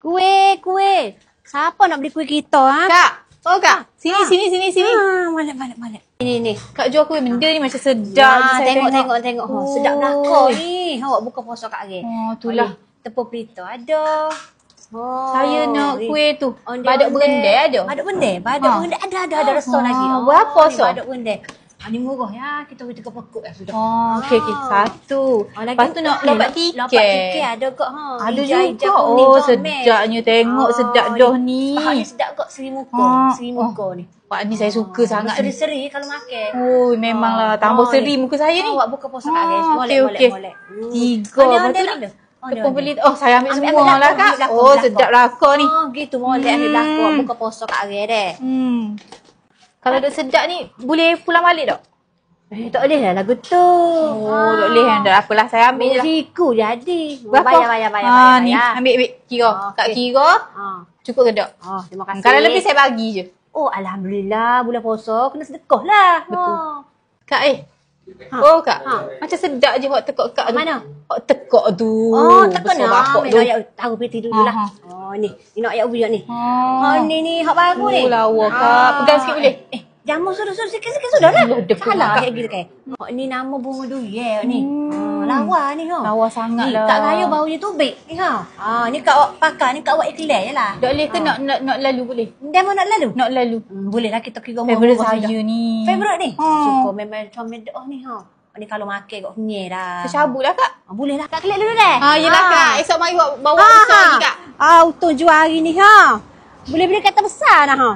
Kuih. Siapa nak beli kuih kita, ha? Kak. Oh, Kak. Sini. Balik. Ini. Kak jual kuih benda ni macam sedap. Tengok. Oh, sedap belakang ni. Awak buka puasa kat hari. Oh, itulah. Tepung pelita ada. Oh, Saya nak kuih tu. Badut berendai ada. Badut berendai ada rasa lagi. Berapa so? Badut berendai. Ni murah ya. Kita beli 3 pokok sudah. Oh, okey. Satu. Lepas tu nak lobat tiket. Lobat tiket ada kak ha. Ada juga. Oh, sedapnya tengok sedap dah ni. Ni sedap kak seri muka ni. Wah, ni saya suka sangat ni. Seri-seri kalau makan. Oh, memanglah tambah seri muka saya ni. Awak buka puasa kat hari. Boleh. 3. Tepung pelita. Oh, saya ambil semua lah Kak. Oh, sedap belakang ni. Oh, gitu molek ambil belakang. Awak buka puasa kat hari deh. Kalau dah sedap ni, boleh pulang balik tak? Tak boleh lah lagu tu. Oh, tak boleh kan. Dah apalah, saya ambil je lah. Siku jadi. Berapa? Bayar. Ni, ambil kira. Kak kira. Cukup ke tak? Terima kasih. Kalau lebih saya bagi je. Oh, Alhamdulillah. Bulan puasa kena sedekah lah. Betul. Kak Oh, Kak. Macam sedap je buat tekak Kak tu. Mana? Buat tekak tu. Oh, tekak ni. tu. Tahu peti dulu lah. Oh, ni. Ni nak ayat ubi ni. Ni. Hak baru ni. Oh, lawa Kak. Pegang sikit boleh? Jamu sudah sikit sudah lah. Salah kayak gitu kan. Ni nama bunga durian ni. Lawa ni ha. Lawa sangat lah. Kak raya baunya tubik ni ha. Ni kak awak pakai ni kak awak ikhlas je lah. Tak boleh ke nak lalu boleh? Demo nak lalu? Nak lalu. Boleh lah kita kira Favorite saya ni. Favorite ni? Suka memang comel dah ni ha. Ni kalau makan kat hunyai dah. Tercabut lah Kak. Boleh lah Kak klik dulu dah. Yelah Kak. Esok mari bawa besar ni Kak. Untung jual hari ni ha. Boleh beli kata besar dah ha.